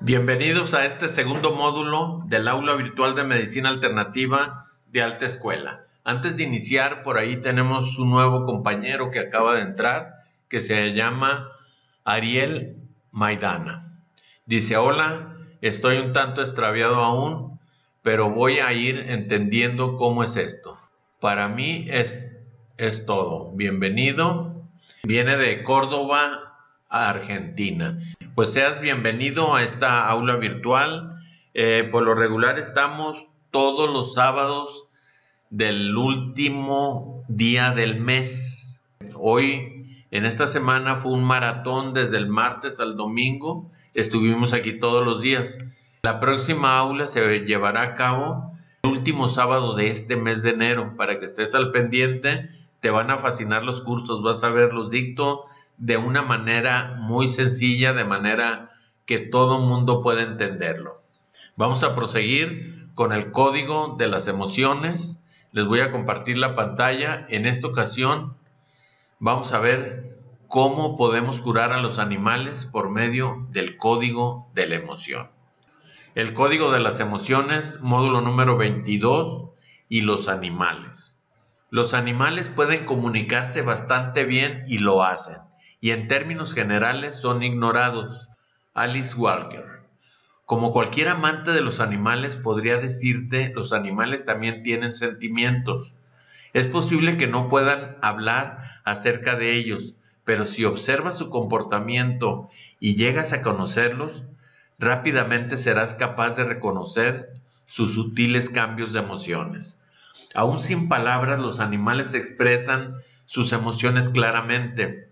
Bienvenidos a este segundo módulo del aula virtual de medicina alternativa de alta escuela. Antes de iniciar, por ahí tenemos un nuevo compañero que acaba de entrar, que se llama Ariel Maidana. Dice: hola, estoy un tanto extraviado aún, pero voy a ir entendiendo cómo es esto. Para mí es todo. Bienvenido. Viene de Córdoba, Argentina. Pues seas bienvenido a esta aula virtual. Por lo regular estamos todos los sábados del último día del mes. Hoy, en esta semana, fue un maratón desde el martes al domingo. Estuvimos aquí todos los días. La próxima aula se llevará a cabo el último sábado de este mes de enero. Para que estés al pendiente, te van a fascinar los cursos. Vas a ver, los dicto de una manera muy sencilla, de manera que todo mundo pueda entenderlo. Vamos a proseguir con el código de las emociones. Les voy a compartir la pantalla. En esta ocasión vamos a ver cómo podemos curar a los animales por medio del código de la emoción. El código de las emociones, módulo número 22, y los animales. Los animales pueden comunicarse bastante bien y lo hacen, y en términos generales son ignorados. Alice Walker. Como cualquier amante de los animales podría decirte, los animales también tienen sentimientos. Es posible que no puedan hablar acerca de ellos, pero si observas su comportamiento y llegas a conocerlos, rápidamente serás capaz de reconocer sus sutiles cambios de emociones. Aún sin palabras, los animales expresan sus emociones claramente.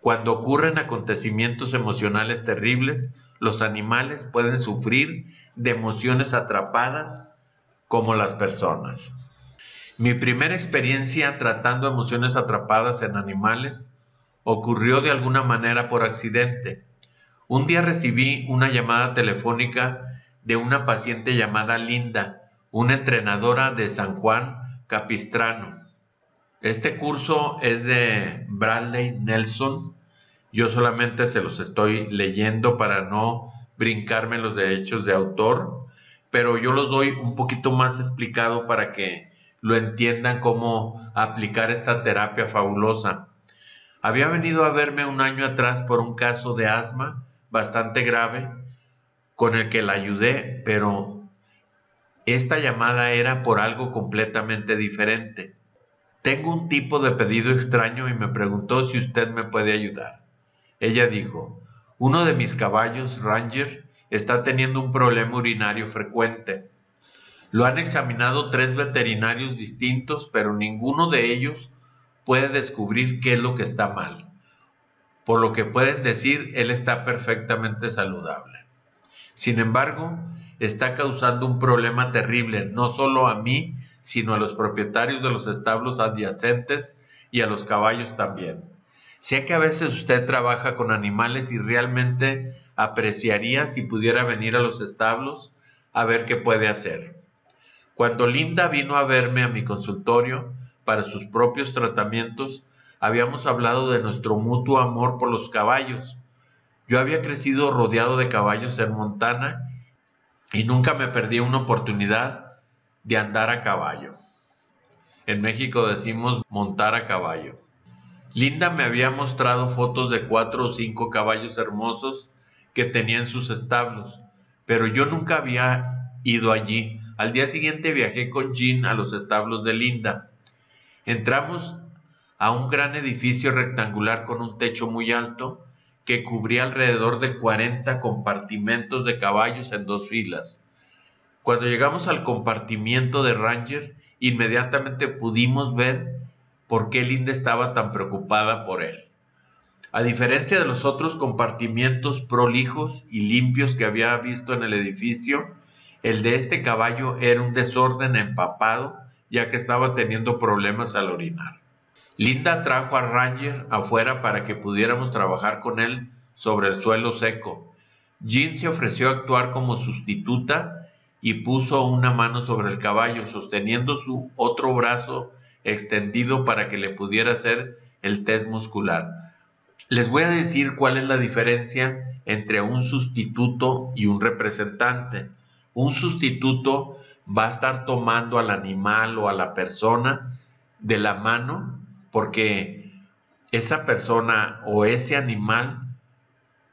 Cuando ocurren acontecimientos emocionales terribles, los animales pueden sufrir de emociones atrapadas como las personas. Mi primera experiencia tratando emociones atrapadas en animales ocurrió de alguna manera por accidente. Un día recibí una llamada telefónica de una paciente llamada Linda, una entrenadora de San Juan Capistrano. Este curso es de Bradley Nelson. Yo solamente se los estoy leyendo para no brincarme los derechos de autor, pero yo los doy un poquito más explicado para que lo entiendan cómo aplicar esta terapia fabulosa. Había venido a verme un año atrás por un caso de asma bastante grave con el que la ayudé, pero esta llamada era por algo completamente diferente. Tengo un tipo de pedido extraño y me preguntó si usted me puede ayudar. Ella dijo: uno de mis caballos Ranger está teniendo un problema urinario frecuente. Lo han examinado 3 veterinarios distintos, pero ninguno de ellos puede descubrir qué es lo que está mal. Por lo que pueden decir, él está perfectamente saludable. Sin embargo, está causando un problema terrible, no solo a mí, sino a los propietarios de los establos adyacentes y a los caballos también. Sé que a veces usted trabaja con animales y realmente apreciaría si pudiera venir a los establos a ver qué puede hacer. Cuando Linda vino a verme a mi consultorio para sus propios tratamientos, habíamos hablado de nuestro mutuo amor por los caballos. Yo había crecido rodeado de caballos en Montana y nunca me perdí una oportunidad de andar a caballo. En México decimos montar a caballo. Linda me había mostrado fotos de 4 o 5 caballos hermosos que tenía en sus establos, pero yo nunca había ido allí. Al día siguiente viajé con Jean a los establos de Linda. Entramos a un gran edificio rectangular con un techo muy alto que cubría alrededor de 40 compartimentos de caballos en 2 filas. Cuando llegamos al compartimiento de Ranger, inmediatamente pudimos ver por qué Linda estaba tan preocupada por él. A diferencia de los otros compartimientos prolijos y limpios que había visto en el edificio, el de este caballo era un desorden empapado, ya que estaba teniendo problemas al orinar. Linda trajo a Ranger afuera para que pudiéramos trabajar con él sobre el suelo seco. Jean se ofreció a actuar como sustituta y puso una mano sobre el caballo, sosteniendo su otro brazo extendido para que le pudiera hacer el test muscular. Les voy a decir cuál es la diferencia entre un sustituto y un representante. Un sustituto va a estar tomando al animal o a la persona de la mano porque esa persona o ese animal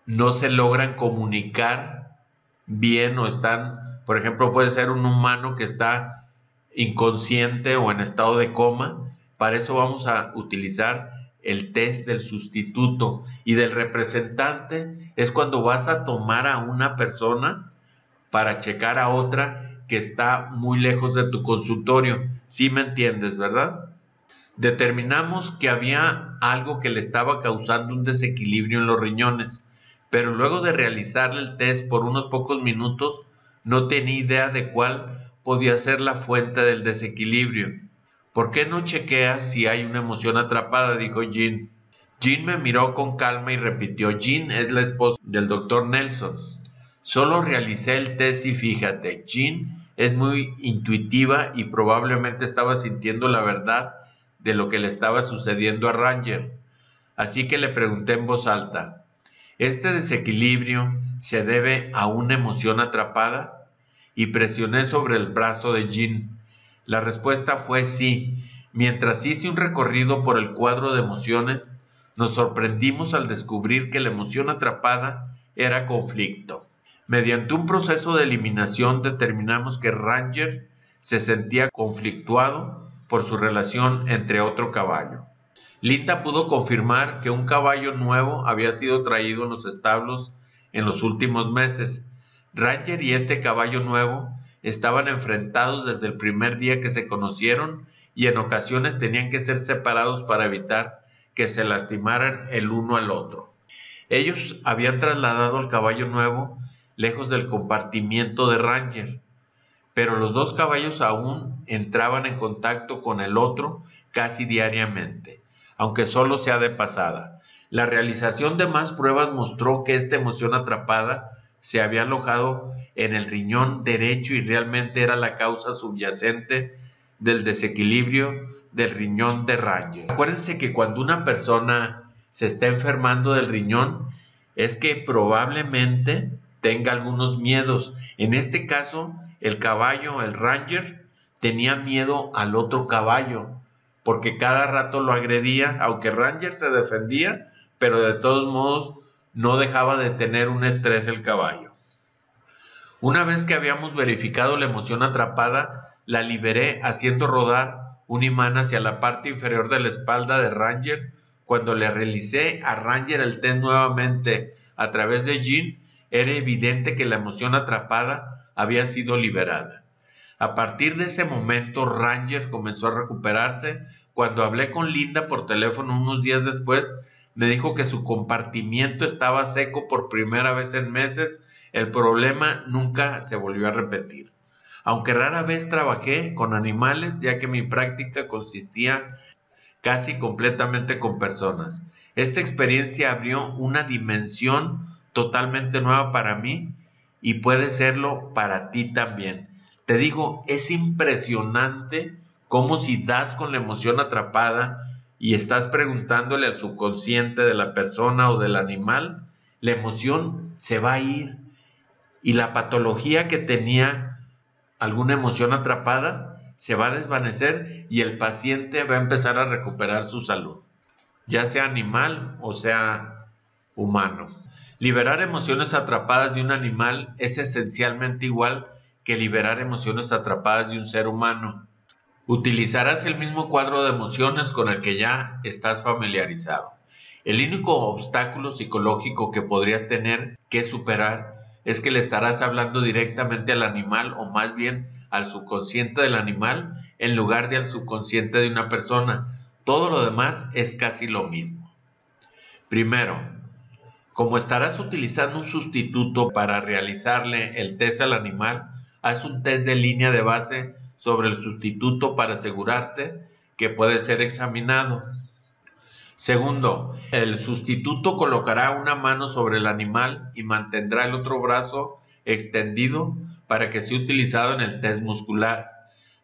no se logran comunicar bien o están, por ejemplo, puede ser un humano que está inconsciente o en estado de coma. Para eso vamos a utilizar el test del sustituto, y del representante es cuando vas a tomar a una persona para checar a otra que está muy lejos de tu consultorio. ¿Sí me entiendes, verdad? Determinamos que había algo que le estaba causando un desequilibrio en los riñones, pero luego de realizarle el test por unos pocos minutos, no tenía idea de cuál podía ser la fuente del desequilibrio. ¿Por qué no chequeas si hay una emoción atrapada?, dijo Jean. Jean me miró con calma y repitió. Jean es la esposa del doctor Nelson. Solo realicé el test y fíjate, Jean es muy intuitiva y probablemente estaba sintiendo la verdad de lo que le estaba sucediendo a Ranger. Así que le pregunté en voz alta, ¿este desequilibrio se debe a una emoción atrapada? Y presioné sobre el brazo de Jean. La respuesta fue sí. Mientras hice un recorrido por el cuadro de emociones, nos sorprendimos al descubrir que la emoción atrapada era conflicto. Mediante un proceso de eliminación determinamos que Ranger se sentía conflictuado por su relación entre otro caballo. Linda pudo confirmar que un caballo nuevo había sido traído en los establos en los últimos meses. Ranger y este caballo nuevo estaban enfrentados desde el primer día que se conocieron y en ocasiones tenían que ser separados para evitar que se lastimaran el uno al otro. Ellos habían trasladado al caballo nuevo lejos del compartimiento de Ranger, pero los dos caballos aún entraban en contacto con el otro casi diariamente, aunque solo sea de pasada. La realización de más pruebas mostró que esta emoción atrapada se había alojado en el riñón derecho y realmente era la causa subyacente del desequilibrio del riñón de Ranger. Acuérdense que cuando una persona se está enfermando del riñón es que probablemente tenga algunos miedos. En este caso, el caballo, el Ranger, tenía miedo al otro caballo porque cada rato lo agredía, aunque Ranger se defendía, pero de todos modos no dejaba de tener un estrés el caballo. Una vez que habíamos verificado la emoción atrapada, la liberé haciendo rodar un imán hacia la parte inferior de la espalda de Ranger. Cuando le realicé a Ranger el test nuevamente a través de Jean, era evidente que la emoción atrapada había sido liberada. A partir de ese momento, Ranger comenzó a recuperarse. Cuando hablé con Linda por teléfono unos días después, me dijo que su compartimiento estaba seco por primera vez en meses. El problema nunca se volvió a repetir. Aunque rara vez trabajé con animales, ya que mi práctica consistía casi completamente con personas. Esta experiencia abrió una dimensión totalmente nueva para mí y puede serlo para ti también. Te digo, es impresionante cómo si das con la emoción atrapada y estás preguntándole al subconsciente de la persona o del animal, la emoción se va a ir y la patología que tenía alguna emoción atrapada se va a desvanecer y el paciente va a empezar a recuperar su salud, ya sea animal o sea humano. Liberar emociones atrapadas de un animal es esencialmente igual que liberar emociones atrapadas de un ser humano. Utilizarás el mismo cuadro de emociones con el que ya estás familiarizado. El único obstáculo psicológico que podrías tener que superar es que le estarás hablando directamente al animal o más bien al subconsciente del animal en lugar de al subconsciente de una persona. Todo lo demás es casi lo mismo. Primero, como estarás utilizando un sustituto para realizarle el test al animal, haz un test de línea de base sobre el sustituto para asegurarte que puede ser examinado. Segundo, el sustituto colocará una mano sobre el animal y mantendrá el otro brazo extendido para que sea utilizado en el test muscular.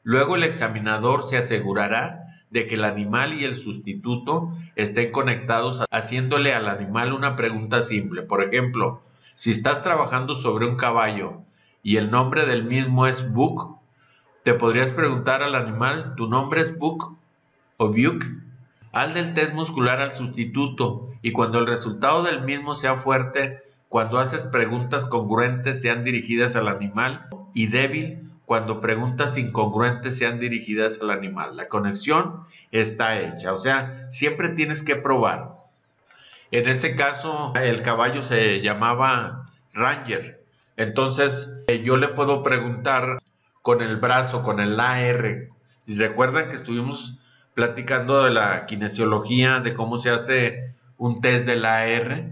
Luego el examinador se asegurará de que el animal y el sustituto estén conectados haciéndole al animal una pregunta simple. Por ejemplo, Si estás trabajando sobre un caballo y el nombre del mismo es Buck, te podrías preguntar al animal, ¿tu nombre es Buck o Buck? Haz del test muscular al sustituto y cuando el resultado del mismo sea fuerte, cuando haces preguntas congruentes sean dirigidas al animal y débil cuando preguntas incongruentes sean dirigidas al animal. La conexión está hecha, o sea, siempre tienes que probar. En ese caso, el caballo se llamaba Ranger. Entonces, yo le puedo preguntar con el brazo, con el AR. Si recuerdan que estuvimos platicando de la kinesiología, de cómo se hace un test del AR,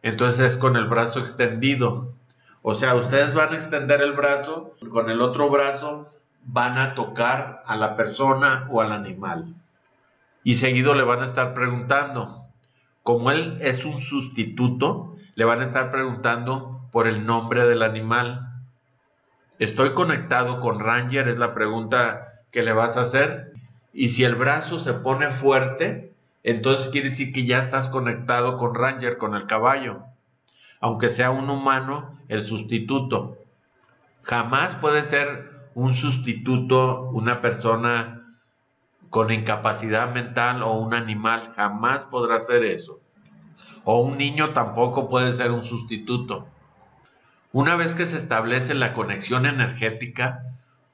entonces es con el brazo extendido. O sea, ustedes van a extender el brazo, con el otro brazo van a tocar a la persona o al animal. Y seguido le van a estar preguntando. Como él es un sustituto, le van a estar preguntando por el nombre del animal. ¿Estoy conectado con Ranger? Es la pregunta que le vas a hacer. Y si el brazo se pone fuerte, entonces quiere decir que ya estás conectado con Ranger, con el caballo. Aunque sea un humano, el sustituto. Jamás puede ser un sustituto una persona con incapacidad mental o un animal. Jamás podrá ser eso. O un niño tampoco puede ser un sustituto. Una vez que se establece la conexión energética,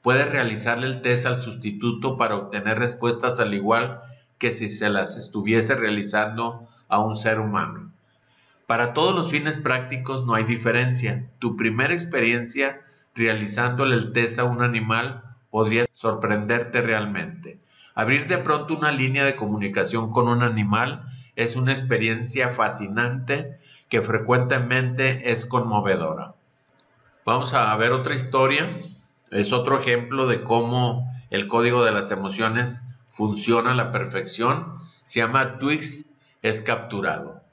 puedes realizarle el test al sustituto para obtener respuestas al igual que si se las estuviese realizando a un ser humano. Para todos los fines prácticos no hay diferencia. Tu primera experiencia realizándole el test a un animal podría sorprenderte realmente. Abrir de pronto una línea de comunicación con un animal es una experiencia fascinante que frecuentemente es conmovedora. Vamos a ver otra historia. Es otro ejemplo de cómo el código de las emociones funciona a la perfección. Se llama Twix es capturado.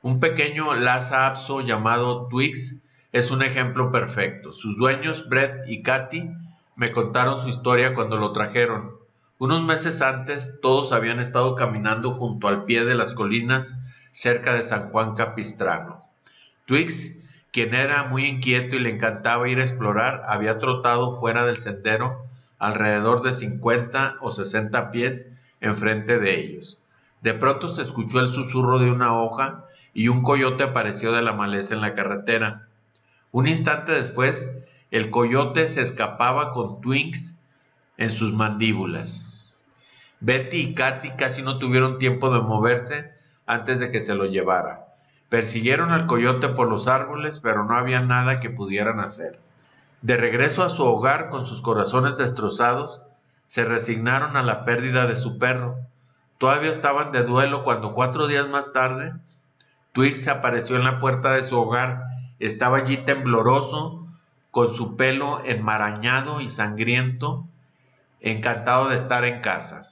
Un pequeño Lhasa Apso llamado Twix es un ejemplo perfecto. Sus dueños, Brett y Katy, me contaron su historia cuando lo trajeron. Unos meses antes, todos habían estado caminando junto al pie de las colinas cerca de San Juan Capistrano. Twix, quien era muy inquieto y le encantaba ir a explorar, había trotado fuera del sendero alrededor de 50 o 60 pies enfrente de ellos. De pronto se escuchó el susurro de una hoja y un coyote apareció de la maleza en la carretera. Un instante después, el coyote se escapaba con Twix en sus mandíbulas. Betty y Katy casi no tuvieron tiempo de moverse antes de que se lo llevara. Persiguieron al coyote por los árboles, pero no había nada que pudieran hacer. De regreso a su hogar con sus corazones destrozados, se resignaron a la pérdida de su perro. Todavía estaban de duelo cuando 4 días más tarde, Twix apareció en la puerta de su hogar. Estaba allí tembloroso, con su pelo enmarañado y sangriento, encantado de estar en casa.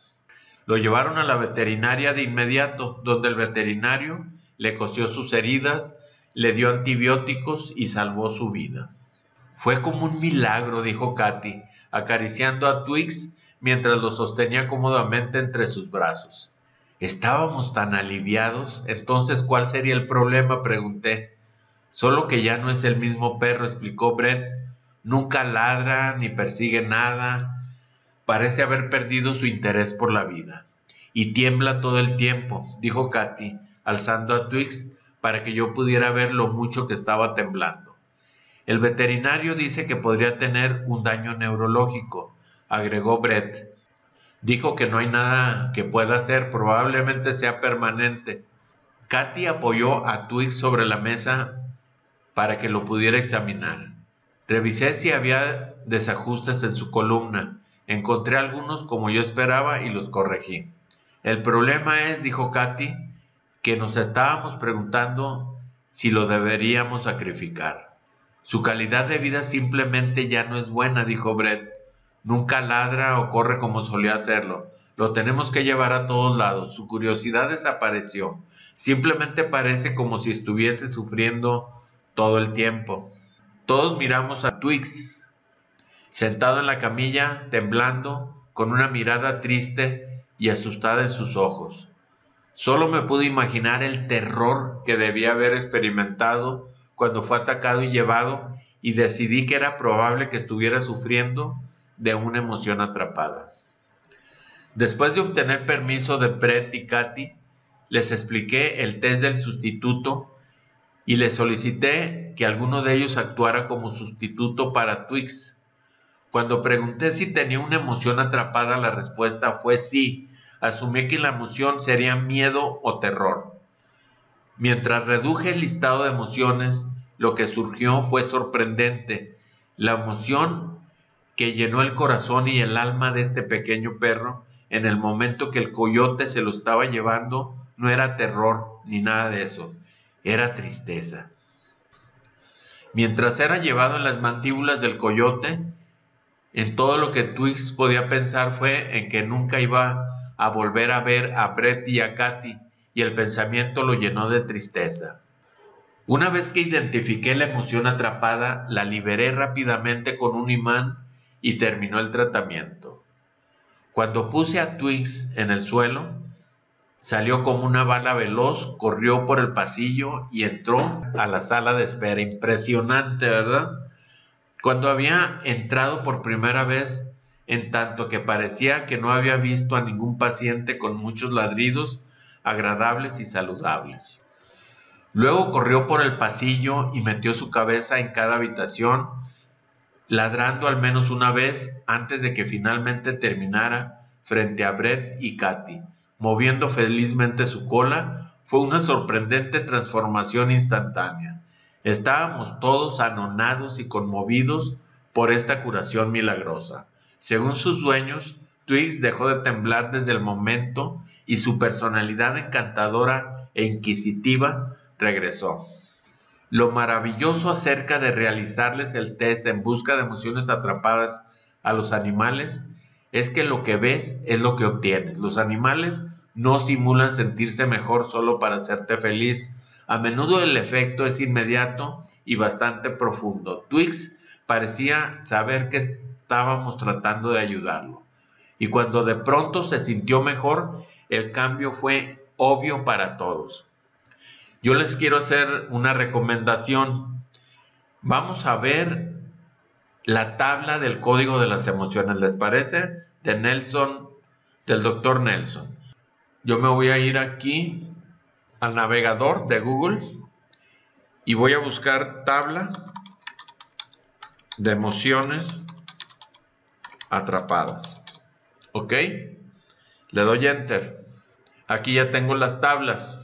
Lo llevaron a la veterinaria de inmediato, donde el veterinario le cosió sus heridas, le dio antibióticos y salvó su vida. Fue como un milagro, dijo Katy, acariciando a Twix mientras lo sostenía cómodamente entre sus brazos. Estábamos tan aliviados. Entonces, ¿cuál sería el problema?, pregunté. Solo que ya no es el mismo perro, explicó Brett. Nunca ladra ni persigue nada. Parece haber perdido su interés por la vida. Y tiembla todo el tiempo, dijo Katy, alzando a Twix para que yo pudiera ver lo mucho que estaba temblando. El veterinario dice que podría tener un daño neurológico, agregó Brett. Dijo que no hay nada que pueda hacer, probablemente sea permanente. Katy apoyó a Twix sobre la mesa para que lo pudiera examinar. Revisé si había desajustes en su columna. Encontré algunos como yo esperaba y los corregí. El problema es, dijo Katy, que nos estábamos preguntando si lo deberíamos sacrificar. Su calidad de vida simplemente ya no es buena, dijo Brett. Nunca ladra o corre como solía hacerlo. Lo tenemos que llevar a todos lados. Su curiosidad desapareció. Simplemente parece como si estuviese sufriendo todo el tiempo. Todos miramos a Twix, sentado en la camilla, temblando, con una mirada triste y asustada en sus ojos. Solo me pude imaginar el terror que debía haber experimentado cuando fue atacado y llevado, y decidí que era probable que estuviera sufriendo de una emoción atrapada. Después de obtener permiso de Brett y Katy, les expliqué el test del sustituto y les solicité que alguno de ellos actuara como sustituto para Twix. Cuando pregunté si tenía una emoción atrapada, la respuesta fue sí. Asumí que la emoción sería miedo o terror. Mientras reduje el listado de emociones, lo que surgió fue sorprendente. La emoción que llenó el corazón y el alma de este pequeño perro en el momento que el coyote se lo estaba llevando no era terror ni nada de eso, era tristeza. Mientras era llevado en las mandíbulas del coyote, en todo lo que Twix podía pensar fue en que nunca iba a volver a ver a Brett y a Katy, y el pensamiento lo llenó de tristeza. Una vez que identifiqué la emoción atrapada, la liberé rápidamente con un imán y terminó el tratamiento. Cuando puse a Twix en el suelo, salió como una bala veloz, corrió por el pasillo y entró a la sala de espera. Impresionante, ¿verdad? Cuando había entrado por primera vez, en tanto que parecía que no había visto a ningún paciente con muchos ladridos agradables y saludables. Luego corrió por el pasillo y metió su cabeza en cada habitación, ladrando al menos una vez antes de que finalmente terminara frente a Brett y Katy, moviendo felizmente su cola. Fue una sorprendente transformación instantánea. Estábamos todos anonados y conmovidos por esta curación milagrosa. Según sus dueños, Twix dejó de temblar desde el momento y su personalidad encantadora e inquisitiva regresó. Lo maravilloso acerca de realizarles el test en busca de emociones atrapadas a los animales es que lo que ves es lo que obtienes. Los animales no simulan sentirse mejor solo para hacerte feliz. A menudo el efecto es inmediato y bastante profundo. Twix parecía saber que estábamos tratando de ayudarlo. Y cuando de pronto se sintió mejor, el cambio fue obvio para todos. Yo les quiero hacer una recomendación. Vamos a ver la tabla del código de las emociones. ¿Les parece? Del Dr. Nelson. Yo me voy a ir aquí al navegador de Google y voy a buscar tabla de emociones atrapadas. ¿Ok? Le doy Enter. Aquí ya tengo las tablas.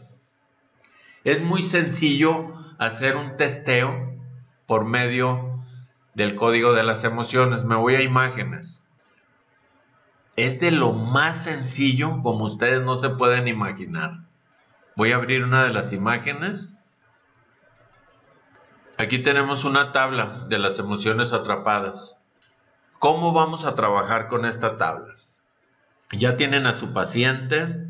Es muy sencillo hacer un testeo por medio del código de las emociones. Me voy a imágenes. Es de lo más sencillo como ustedes no se pueden imaginar. Voy a abrir una de las imágenes. Aquí tenemos una tabla de las emociones atrapadas. ¿Cómo vamos a trabajar con esta tabla? Ya tienen a su paciente.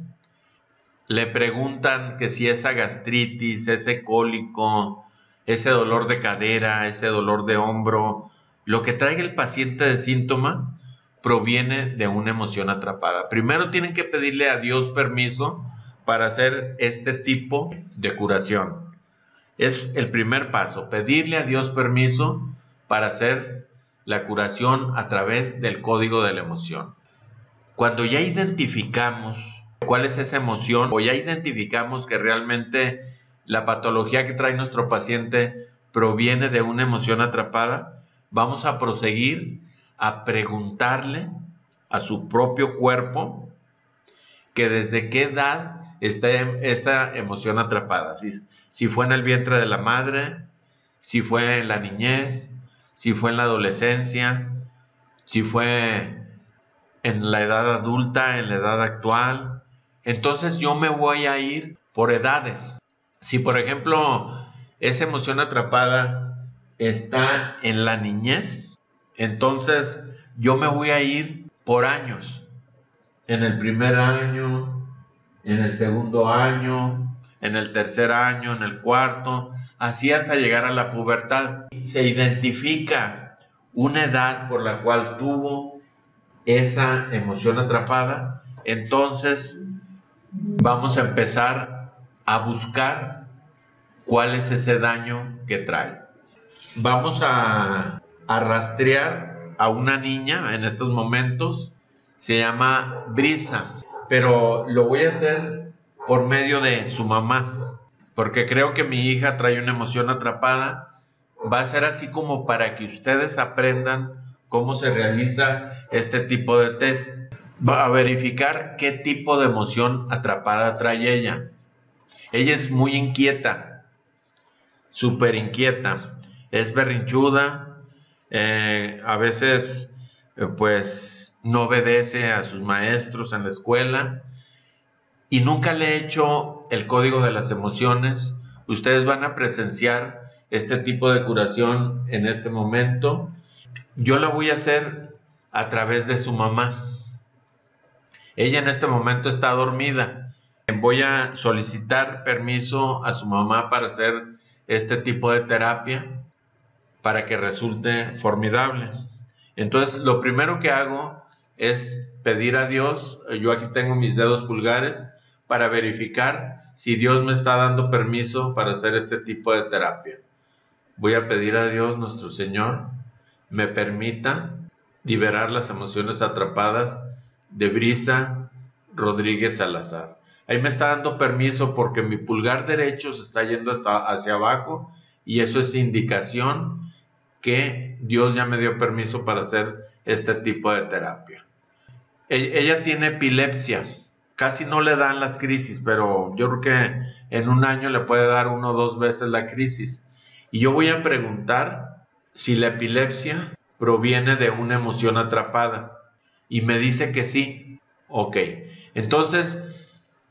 Le preguntan que si esa gastritis, ese cólico, ese dolor de cadera, ese dolor de hombro, lo que traiga el paciente de síntoma proviene de una emoción atrapada. Primero tienen que pedirle a Dios permiso para hacer este tipo de curación. Es el primer paso, pedirle a Dios permiso para hacer la curación a través del código de la emoción. Cuando ya identificamos cuál es esa emoción o ya identificamos que realmente la patología que trae nuestro paciente proviene de una emoción atrapada, vamos a proseguir a preguntarle a su propio cuerpo que desde qué edad está esa emoción atrapada. Si fue en el vientre de la madre, si fue en la niñez, si fue en la adolescencia, si fue en la edad adulta, en la edad actual. Entonces yo me voy a ir por edades. Si por ejemplo esa emoción atrapada está en la niñez, entonces yo me voy a ir por años. En el primer año, en el segundo año, en el tercer año, en el cuarto, así hasta llegar a la pubertad. Se identifica una edad por la cual tuvo esa emoción atrapada, entonces vamos a empezar a buscar cuál es ese daño que trae. Vamos a rastrear a una niña en estos momentos. Se llama Brisa, pero lo voy a hacer por medio de su mamá, porque creo que mi hija trae una emoción atrapada. Va a ser así como para que ustedes aprendan cómo se realiza este tipo de test. Va a verificar qué tipo de emoción atrapada trae ella. Ella es muy inquieta, súper inquieta, es berrinchuda, a veces pues no obedece a sus maestros en la escuela y nunca le he hecho el código de las emociones. Ustedes van a presenciar este tipo de curación en este momento. Yo la voy a hacer a través de su mamá. Ella en este momento está dormida. Voy a solicitar permiso a su mamá para hacer este tipo de terapia para que resulte formidable. Entonces, lo primero que hago es pedir a Dios, yo aquí tengo mis dedos pulgares, para verificar si Dios me está dando permiso para hacer este tipo de terapia. Voy a pedir a Dios, nuestro Señor, me permita liberar las emociones atrapadas de Brisa Rodríguez Salazar. Ahí me está dando permiso porque mi pulgar derecho se está yendo hacia abajo y eso es indicación que Dios ya me dio permiso para hacer este tipo de terapia. Ella tiene epilepsia, casi no le dan las crisis, pero yo creo que en un año le puede dar 1 o 2 veces la crisis. Y yo voy a preguntar si la epilepsia proviene de una emoción atrapada. Y me dice que sí. Ok, entonces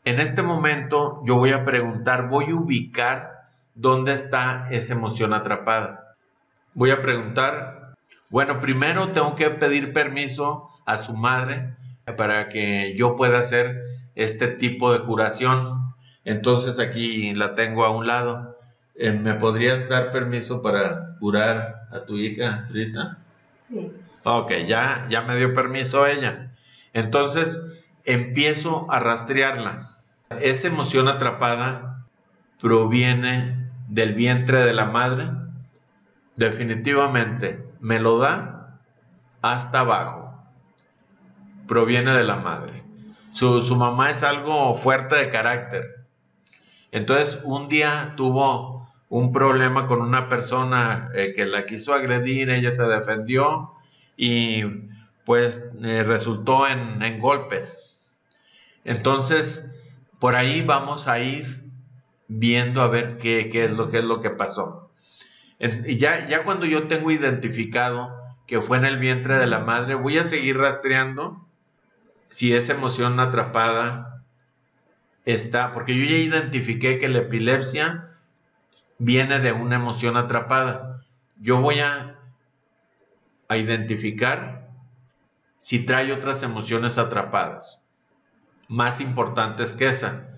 en este momento yo voy a preguntar, voy a ubicar dónde está esa emoción atrapada. Voy a preguntar, bueno, primero tengo que pedir permiso a su madre para que yo pueda hacer este tipo de curación. Entonces aquí la tengo a un lado. ¿Me podrías dar permiso para curar a tu hija, Brisa? Sí. Ok, ya me dio permiso ella. Entonces empiezo a rastrearla. Esa emoción atrapada proviene del vientre de la madre. Definitivamente me lo da hasta abajo. Proviene de la madre. Su mamá es algo fuerte de carácter. Entonces un día tuvo un problema con una persona que la quiso agredir, ella se defendió y pues resultó en golpes. Entonces por ahí vamos a ir viendo a ver qué es lo que pasó. Y ya cuando yo tengo identificado que fue en el vientre de la madre, voy a seguir rastreando si esa emoción atrapada está, porque yo ya identifiqué que la epilepsia viene de una emoción atrapada. Yo voy a identificar si trae otras emociones atrapadas, más importantes que esa.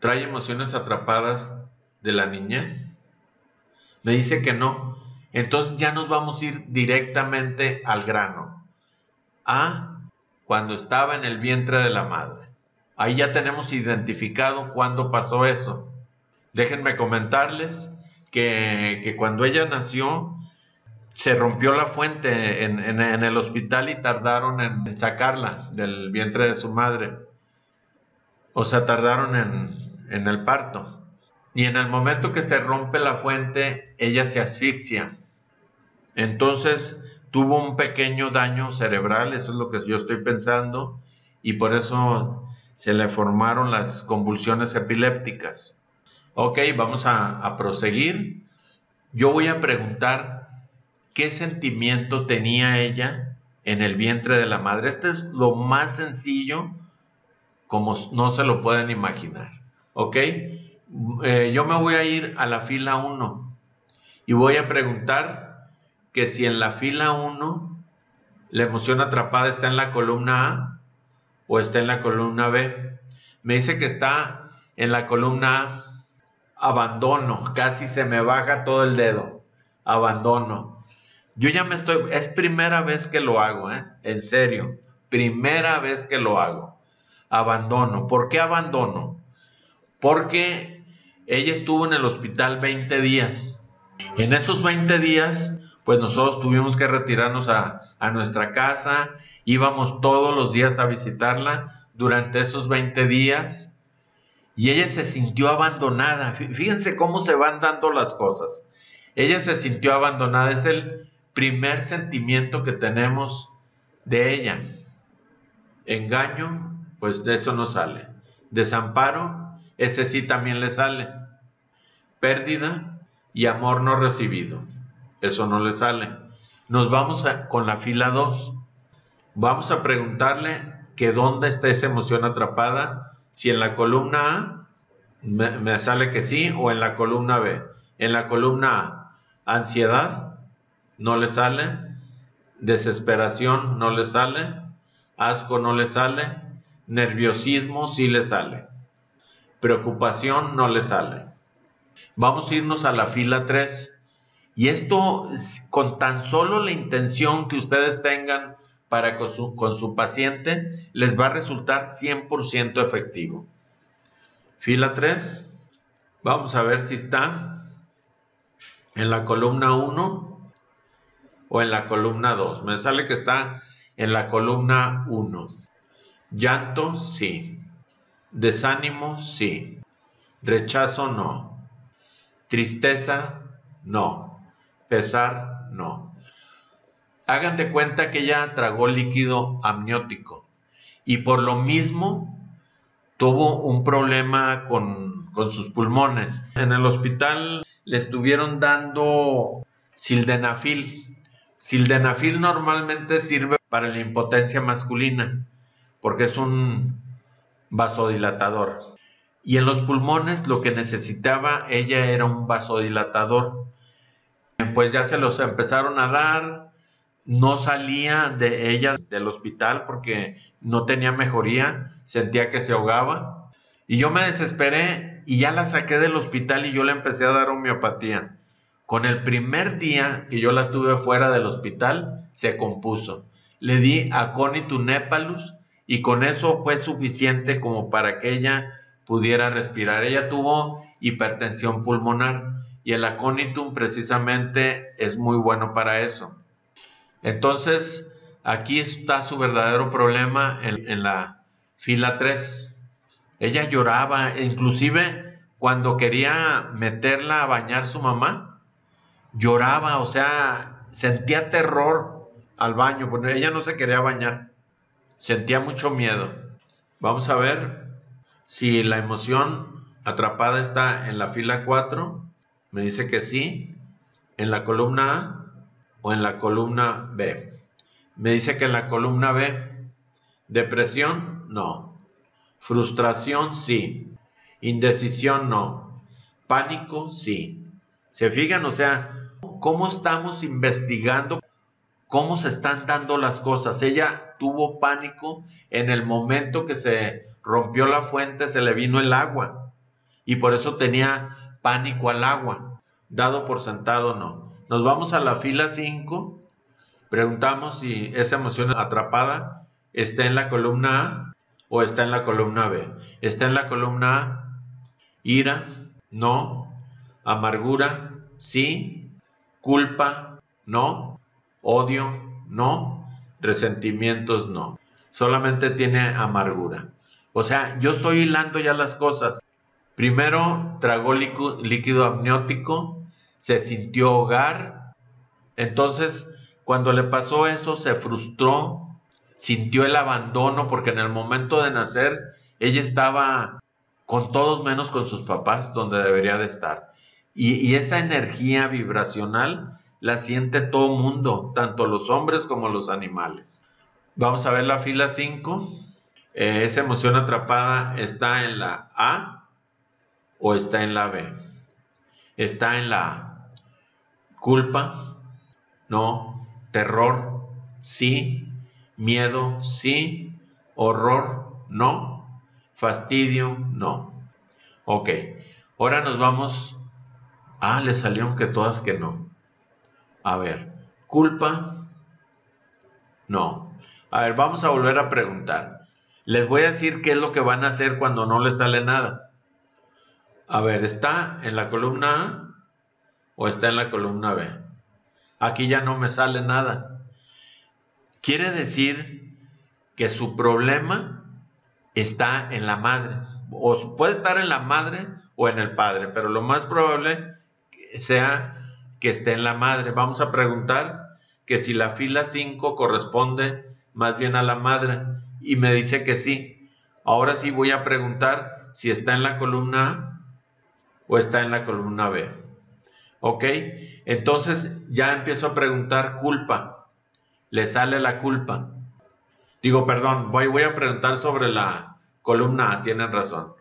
¿Trae emociones atrapadas de la niñez? Me dice que no. Entonces ya nos vamos a ir directamente al grano. Cuando estaba en el vientre de la madre. Ahí ya tenemos identificado cuándo pasó eso. Déjenme comentarles que cuando ella nació, se rompió la fuente en el hospital y tardaron en sacarla del vientre de su madre. O sea, tardaron en el parto. Y en el momento que se rompe la fuente, ella se asfixia. Entonces tuvo un pequeño daño cerebral, eso es lo que yo estoy pensando, y por eso se le formaron las convulsiones epilépticas. Ok, vamos a proseguir. Yo voy a preguntar qué sentimiento tenía ella en el vientre de la madre. Este es lo más sencillo, como no se lo pueden imaginar. Ok, yo me voy a ir a la fila 1 y voy a preguntar que si en la fila 1 la emoción atrapada está en la columna A o está en la columna B. Me dice que está en la columna A. Abandono, casi se me baja todo el dedo. Abandono. Yo ya es primera vez que lo hago, en serio, primera vez que lo hago. Abandono. ¿Por qué abandono? Porque ella estuvo en el hospital 20 días. En esos 20 días, pues nosotros tuvimos que retirarnos a nuestra casa, íbamos todos los días a visitarla durante esos 20 días y ella se sintió abandonada. Fíjense cómo se van dando las cosas. Ella se sintió abandonada, es el primer sentimiento que tenemos de ella. Engaño, pues de eso no sale. Desamparo, ese sí también le sale. Pérdida y amor no recibido, eso no le sale. Nos vamos con la fila 2. Vamos a preguntarle que dónde está esa emoción atrapada, si en la columna A me sale que sí, o en la columna B. En la columna A, ansiedad, no le sale. Desesperación, no le sale. Asco, no le sale. Nerviosismo, sí le sale. Preocupación, no le sale. Vamos a irnos a la fila 3. Y esto, con tan solo la intención que ustedes tengan para con su paciente, les va a resultar 100% efectivo. Fila 3. Vamos a ver si está en la columna 1 o en la columna 2. Me sale que está en la columna 1. Llanto, sí. Desánimo, sí. Rechazo, no. Tristeza, no. Pesar, no. Hagan de cuenta que ella tragó líquido amniótico y por lo mismo tuvo un problema con sus pulmones. En el hospital le estuvieron dando sildenafil. Sildenafil normalmente sirve para la impotencia masculina porque es un vasodilatador. Y en los pulmones lo que necesitaba ella era un vasodilatador. Pues ya se los empezaron a dar, no salía de ella del hospital porque no tenía mejoría, sentía que se ahogaba. Y yo me desesperé y ya la saqué del hospital y yo le empecé a dar homeopatía. Con el primer día que yo la tuve fuera del hospital, se compuso. Le di Aconitum Nepalus y con eso fue suficiente como para que ella pudiera respirar. Ella tuvo hipertensión pulmonar y el Aconitum precisamente es muy bueno para eso. Entonces, aquí está su verdadero problema en la fila 3. Ella lloraba, inclusive cuando quería meterla a bañar su mamá, lloraba, o sea, sentía terror al baño, porque ella no se quería bañar, sentía mucho miedo. Vamos a ver si la emoción atrapada está en la fila 4. Me dice que sí, en la columna A o en la columna B. Me dice que en la columna B. Depresión, no. Frustración, sí. Indecisión, no. Pánico, sí. ¿Se fijan? O sea, ¿cómo estamos investigando cómo se están dando las cosas? Ella tuvo pánico en el momento que se rompió la fuente, se le vino el agua. Y por eso tenía pánico al agua. Dado por sentado, no. Nos vamos a la fila 5. Preguntamos si esa emoción atrapada está en la columna A o está en la columna B. Está en la columna A. Ira, no. Amargura, sí. Culpa, no. Odio, no. Resentimientos, no. Solamente tiene amargura. O sea, yo estoy hilando ya las cosas. Primero tragó líquido amniótico, se sintió ahogar. Entonces, cuando le pasó eso, se frustró, sintió el abandono, porque en el momento de nacer, ella estaba con todos menos con sus papás, donde debería de estar. Y esa energía vibracional la siente todo mundo, tanto los hombres como los animales. Vamos a ver la fila 5. Esa emoción atrapada está en la A o está en la B. Está en la A. Culpa, no. Terror, sí. Miedo, sí. Horror, no. Fastidio, no. Ok, ahora nos vamos. Le salieron que todas que no. A ver, culpa, no. A ver, vamos a volver a preguntar. Les voy a decir qué es lo que van a hacer cuando no les sale nada. A ver, ¿está en la columna A o está en la columna B? Aquí ya no me sale nada. Quiere decir que su problema está en la madre. O puede estar en la madre o en el padre, pero lo más probable sea que esté en la madre. Vamos a preguntar que si la fila 5 corresponde más bien a la madre, y me dice que sí. Ahora sí voy a preguntar si está en la columna A o está en la columna B. ¿Ok? Entonces ya empiezo a preguntar culpa. Le sale la culpa. Digo, perdón, voy a preguntar sobre la columna A, tienen razón.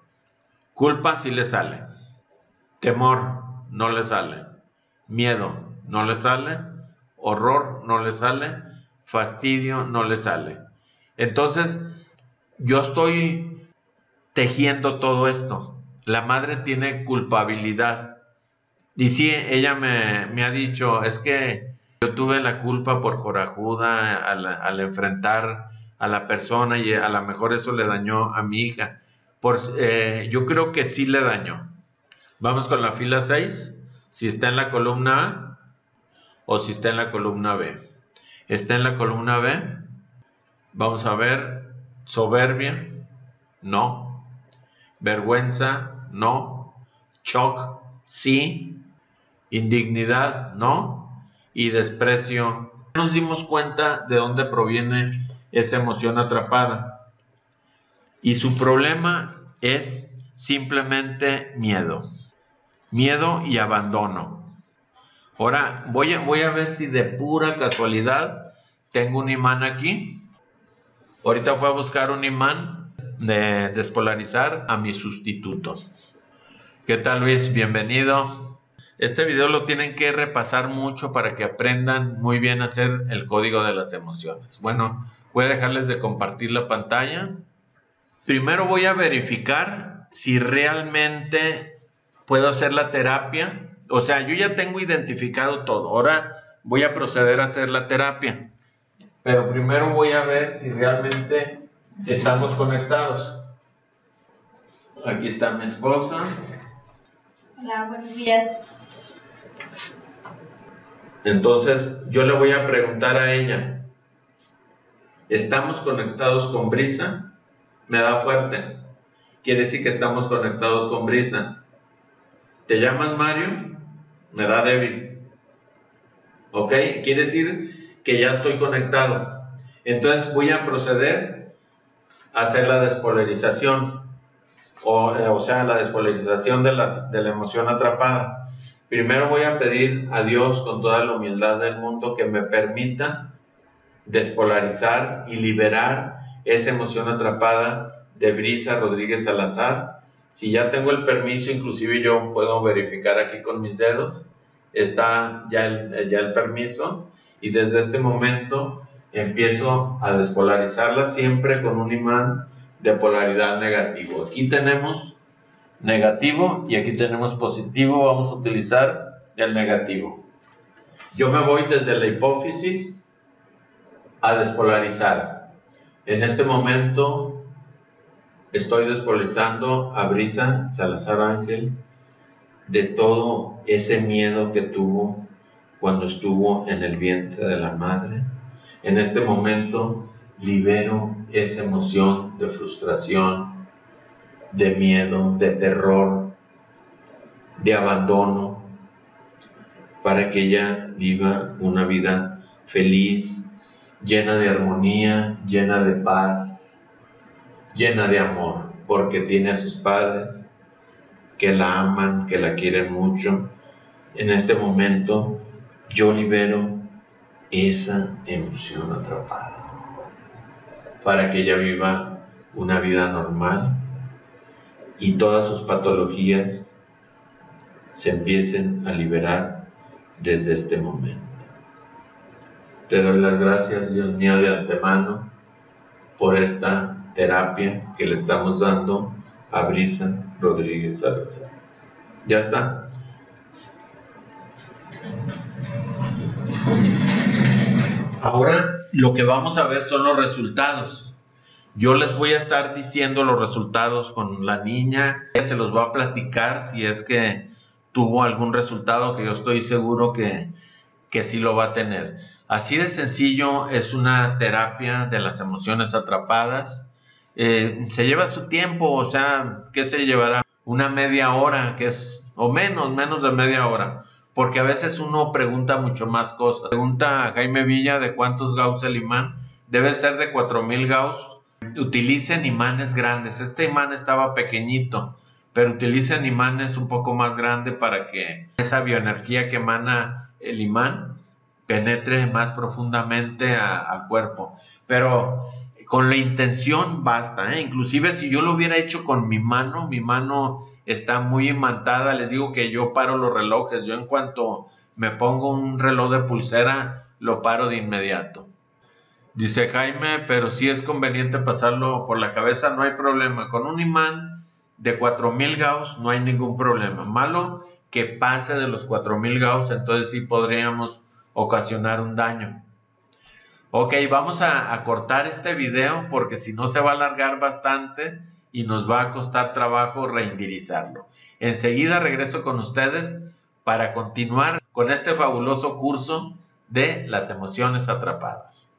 Culpa sí le sale. Temor no le sale. Miedo no le sale. Horror no le sale. Fastidio no le sale. Entonces, yo estoy tejiendo todo esto. La madre tiene culpabilidad. Y sí, ella me ha dicho, es que yo tuve la culpa por corajuda al enfrentar a la persona y a lo mejor eso le dañó a mi hija. Yo creo que sí le dañó. Vamos con la fila 6, si está en la columna A o si está en la columna B. Está en la columna B. Vamos a ver, soberbia, no. Vergüenza, no. Shock, sí. Indignidad, no. Y desprecio. Nos dimos cuenta de dónde proviene esa emoción atrapada. Y su problema es simplemente miedo. Miedo y abandono. Ahora voy a ver si de pura casualidad tengo un imán aquí. Ahorita fui a buscar un imán de despolarizar a mi sustituto. ¿Qué tal, Luis? Bienvenido. Este video lo tienen que repasar mucho para que aprendan muy bien a hacer el código de las emociones. Bueno, voy a dejarles de compartir la pantalla. Primero voy a verificar si realmente puedo hacer la terapia. O sea, yo ya tengo identificado todo. Ahora voy a proceder a hacer la terapia. Pero primero voy a ver si realmente estamos conectados. Aquí está mi esposa. Hola, buenos días. Entonces, yo le voy a preguntar a ella, ¿estamos conectados con Brisa? Me da fuerte. Quiere decir que estamos conectados con Brisa. ¿Te llamas Mario? Me da débil. ¿Ok? Quiere decir que ya estoy conectado. Entonces voy a proceder a hacer la despolarización. O sea, la despolarización de la emoción atrapada. Primero voy a pedir a Dios con toda la humildad del mundo que me permita despolarizar y liberar esa emoción atrapada de Brisa Rodríguez Salazar. Si ya tengo el permiso, inclusive yo puedo verificar aquí con mis dedos, está ya el permiso, y desde este momento empiezo a despolarizarla siempre con un imán de polaridad negativo. Aquí tenemos negativo y aquí tenemos positivo. Vamos a utilizar el negativo. Yo me voy desde la hipófisis a despolarizar. En este momento estoy despolarizando a Brisa Salazar Ángel de todo ese miedo que tuvo cuando estuvo en el vientre de la madre. En este momento libero esa emoción de frustración, de miedo, de terror, de abandono, para que ella viva una vida feliz, llena de armonía, llena de paz, llena de amor, porque tiene a sus padres que la aman, que la quieren mucho. En este momento yo libero esa emoción atrapada para que ella viva una vida normal y todas sus patologías se empiecen a liberar desde este momento. Te doy las gracias, Dios mío, de antemano por esta terapia que le estamos dando a Brisa Rodríguez Salazar. ¿Ya está? Ahora lo que vamos a ver son los resultados. Yo les voy a estar diciendo los resultados con la niña. Se los va a platicar si es que tuvo algún resultado, que yo estoy seguro que sí lo va a tener. Así de sencillo es una terapia de las emociones atrapadas. Se lleva su tiempo, o sea, ¿qué se llevará? Una media hora, o menos de media hora, porque a veces uno pregunta mucho más cosas. Pregunta a Jaime Villa de cuántos Gauss el imán. Debe ser de 4000 Gauss. Utilicen imanes grandes. Este imán estaba pequeñito, pero utilicen imanes un poco más grandes para que esa bioenergía que emana el imán penetre más profundamente al cuerpo. Pero con la intención basta, ¿eh? Inclusive si yo lo hubiera hecho con mi mano está muy imantada. Les digo que yo paro los relojes. Yo en cuanto me pongo un reloj de pulsera, lo paro de inmediato. Dice Jaime, pero si es conveniente pasarlo por la cabeza, no hay problema. Con un imán de 4000 Gauss no hay ningún problema. Malo que pase de los 4000 Gauss, entonces sí podríamos ocasionar un daño. Ok, vamos a cortar este video porque si no se va a alargar bastante y nos va a costar trabajo reendirizarlo. Enseguida regreso con ustedes para continuar con este fabuloso curso de las emociones atrapadas.